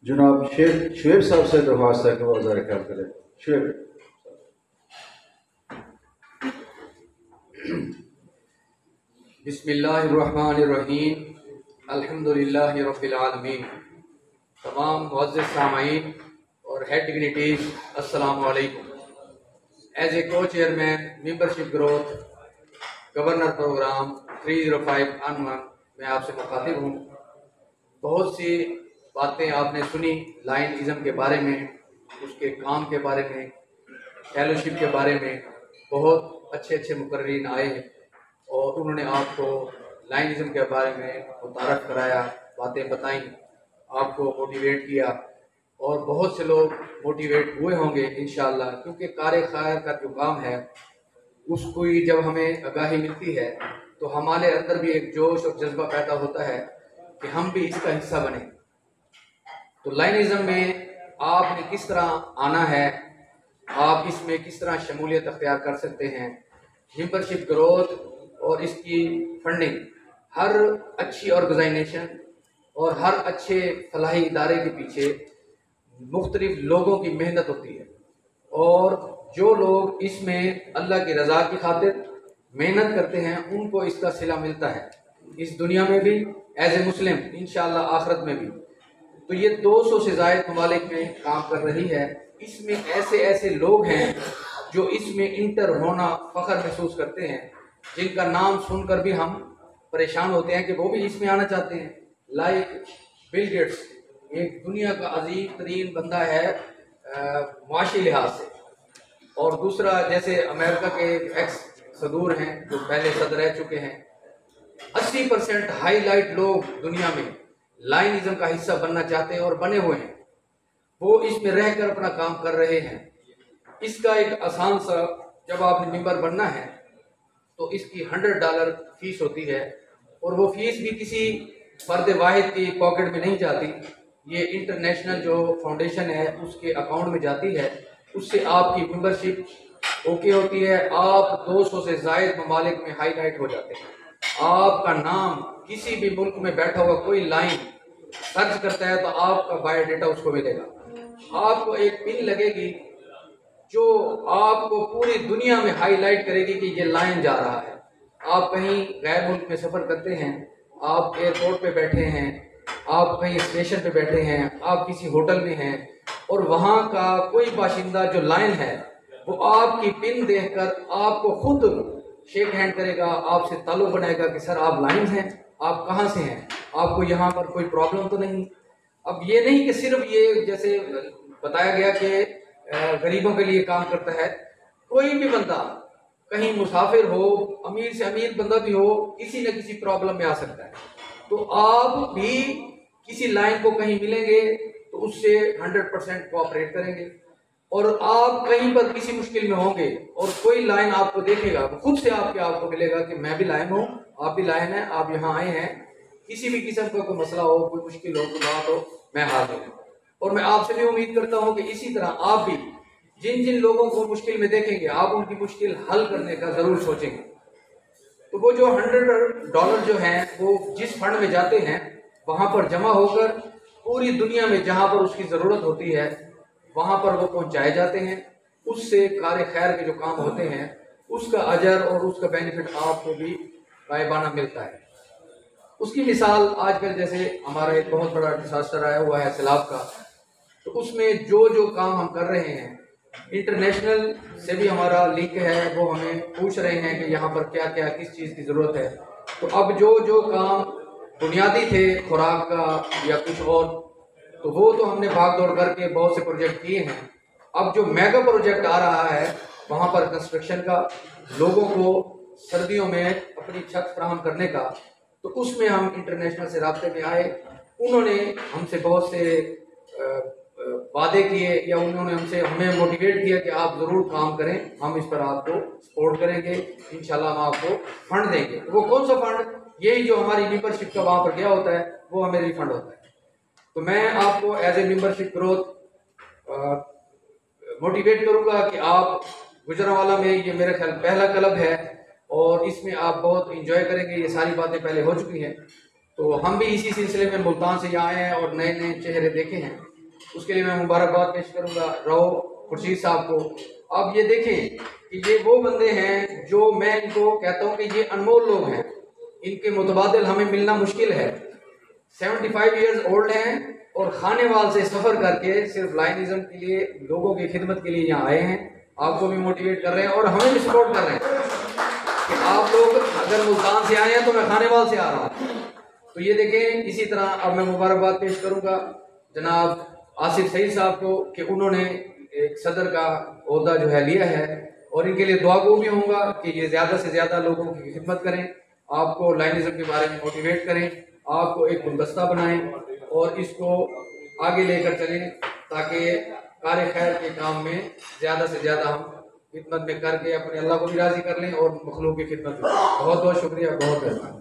جناب شعیب صاحب سے درخواست ہے کہ وہ ذرا خیال کریں. شعیب. بسم اللہ الرحمن الرحیم. الحمدللہ رب العالمین. تمام معزز سامعین اور ہیڈ ڈگنیٹیز السلام علیکم. ایز اے کو chairman membership growth governor program 305/1 میں آپ سے مخاطب ہوں. بہت سی باتیں آپ نے سنی لائن ازم کے بارے میں، اس کے کام کے بارے میں، فیلوشپ کے بارے میں. بہت اچھے اچھے مقررین آئے ہیں اور انہوں نے آپ کو لائن ازم کے بارے میں متعارف کرایا، باتیں بتائیں، آپ کو موٹیویٹ کیا، اور بہت سے لوگ موٹیویٹ ہوئے ہوں گے انشاءاللہ، کیونکہ کار خیر کا جو کام ہے اس کو جب ہمیں آگاہی ملتی ہے تو ہمارے اندر بھی ایک جوش اور جذبہ پیدا ہوتا ہے کہ ہم بھی اس کا حصہ بنیں. تو لائنزم میں آپ نے کس طرح آنا ہے، آپ اس میں کس طرح شمولیت اختیار کر سکتے ہیں. ممبرشپ گروتھ اور اس کی فنڈنگ، ہر اچھی آرگنائزیشن اور ہر اچھے فلاحی ادارے کے پیچھے مختلف لوگوں کی محنت ہوتی ہے، اور جو لوگ اس میں اللہ کی رضا کی خاطر محنت کرتے ہیں ان کو اس کا صلہ ملتا ہے، اس دنیا میں بھی ایز اے مسلم، انشاءاللہ آخرت میں بھی. تو یہ 200 سے زائد ممالک میں کام کر رہی ہے. اس میں ایسے لوگ ہیں جو اس میں انٹر ہونا فخر محسوس کرتے ہیں، جن کا نام سن کر بھی ہم پریشان ہوتے ہیں کہ وہ بھی اس میں آنا چاہتے ہیں. لائک بل گیٹس، ایک دنیا کا عظیم ترین بندہ ہے معاشی لحاظ سے، اور دوسرا جیسے امریکہ کے ایکس صدور ہیں جو پہلے صدر رہ چکے ہیں. 80% ہائی لائٹ لوگ دنیا میں لائنزم کا حصہ بننا چاہتے ہیں اور بنے ہوئے ہیں، وہ اس میں رہ کر اپنا کام کر رہے ہیں. اس کا ایک آسان سا، جب آپ نے ممبر بننا ہے تو اس کی $100 فیس ہوتی ہے، اور وہ فیس بھی کسی فرد واحد کی پاکٹ میں نہیں جاتی، یہ انٹرنیشنل جو فاؤنڈیشن ہے اس کے اکاؤنٹ میں جاتی ہے. اس سے آپ کی ممبرشپ اوکے ہوتی ہے، آپ 200 سے زائد ممالک میں ہائی لائٹ ہو جاتے ہیں. آپ کا نام کسی بھی ملک میں بیٹھا ہوا کوئی لائن سرچ کرتا ہے تو آپ کا بایو ڈیٹا اس کو ملے گا. آپ کو ایک پن لگے گی جو آپ کو پوری دنیا میں ہائی لائٹ کرے گی کہ یہ لائن جا رہا ہے. آپ کہیں غیر ملک میں سفر کرتے ہیں، آپ ایئرپورٹ پہ بیٹھے ہیں، آپ کہیں اسٹیشن پہ بیٹھے ہیں، آپ کسی ہوٹل میں ہیں، اور وہاں کا کوئی باشندہ جو لائن ہے وہ آپ کی پن دیکھ کر آپ کو خود شیک ہینڈ کرے گا، آپ سے تعلق بنائے گا کہ سر آپ لائن ہیں، آپ کہاں سے ہیں، آپ کو یہاں پر کوئی پرابلم تو نہیں. اب یہ نہیں کہ صرف یہ جیسے بتایا گیا کہ غریبوں کے لیے کام کرتا ہے. کوئی بھی بندہ کہیں مسافر ہو، امیر سے امیر بندہ بھی ہو، کسی نہ کسی پرابلم میں آ سکتا ہے. تو آپ بھی کسی لائن کو کہیں ملیں گے تو اس سے 100% کوآپریٹ کریں گے. اور آپ کہیں پر کسی مشکل میں ہوں گے اور کوئی لائن آپ کو دیکھے گا، خود سے آپ کو ملے گا کہ میں بھی لائن ہوں، آپ بھی لائن ہیں، آپ یہاں آئے ہیں، کسی بھی قسم کا کوئی مسئلہ ہو، کوئی مشکل ہو، کوئی بات ہو، میں حاضر ہوں. اور میں آپ سے بھی امید کرتا ہوں کہ اسی طرح آپ بھی جن لوگوں کو مشکل میں دیکھیں گے آپ ان کی مشکل حل کرنے کا ضرور سوچیں گے. تو وہ جو $100 جو ہیں وہ جس فنڈ میں جاتے ہیں وہاں پر جمع ہو کر پوری دنیا میں جہاں پر اس کی ضرورت ہوتی ہے وہاں پر وہ پہنچائے جاتے ہیں. اس سے کار خیر کے جو کام ہوتے ہیں اس کا اجر اور اس کا بینیفٹ آپ کو بھی غائبانہ ملتا ہے. اس کی مثال آج کل جیسے ہمارا ایک بہت بڑا ڈیزاسٹر آیا ہوا ہے سیلاب کا، تو اس میں جو کام ہم کر رہے ہیں انٹرنیشنل سے بھی ہمارا لنک ہے، وہ ہمیں پوچھ رہے ہیں کہ یہاں پر کیا کیا کس چیز کی ضرورت ہے. تو اب جو کام بنیادی تھے خوراک کا یا کچھ اور، تو وہ تو ہم نے بھاگ دوڑ کر کے بہت سے پروجیکٹ کیے ہیں. اب جو میگا پروجیکٹ آ رہا ہے وہاں پر کنسٹرکشن کا، لوگوں کو سردیوں میں اپنی چھت فراہم کرنے کا، تو اس میں ہم انٹرنیشنل سے رابطے میں آئے. انہوں نے ہم سے بہت سے وعدے کیے یا انہوں نے ہمیں موٹیویٹ کیا کہ آپ ضرور کام کریں، ہم اس پر آپ کو سپورٹ کریں گے، انشاءاللہ ہم آپ کو فنڈ دیں گے. وہ کون سا فنڈ؟ یہی جو ہماری ممبرشپ کا وہاں پر گیا ہوتا ہے وہ ہمیں ریفنڈ ہوتا ہے. تو میں آپ کو as a membership growth motivate کروں گا کہ آپ گجرانوالہ میں، یہ میرا خیال پہلا کلب ہے اور اس میں آپ بہت انجوائے کریں گے. یہ ساری باتیں پہلے ہو چکی ہیں. تو ہم بھی اسی سلسلے میں ملتان سے یہاں آئے ہیں اور نئے نئے چہرے دیکھے ہیں، اس کے لیے میں مبارکباد پیش کروں گا رو خورشید صاحب کو۔ اب یہ دیکھیں کہ یہ وہ بندے ہیں جو میں ان کو کہتا ہوں کہ یہ انمول لوگ ہیں، ان کے متبادل ہمیں ملنا مشکل ہے۔ 75 ایئرز اولڈ ہیں اور خانے وال سے سفر کر کے صرف لائنزم کے لیے، لوگوں کی خدمت کے لیے یہاں آئے ہیں، آپ کو بھی موٹیویٹ کر رہے ہیں اور ہمیں بھی سپورٹ کر رہے ہیں کہ آپ لوگ اگر ملتان سے آئے ہیں تو میں خانے وال سے آ رہا ہوں۔ تو یہ دیکھیں، اسی طرح اب میں مبارکباد پیش کروں گا جناب آصف سعید صاحب کو کہ انہوں نے ایک صدر کا عہدہ جو ہے لیا ہے، اور ان کے لیے دعا گو بھی ہوں گا کہ یہ زیادہ سے زیادہ لوگوں کی خدمت کریں، آپ کو لائنزم کے بارے میں موٹیویٹ کریں، آپ کو ایک گلدستہ بنائیں اور اس کو آگے لے کر چلیں تاکہ کار خیر کے کام میں زیادہ سے زیادہ ہم خدمت میں کر کے اپنے اللہ کو بھی راضی کر لیں اور مخلوق کی خدمت میں۔ بہت بہت شکریہ، بہت مہربانی۔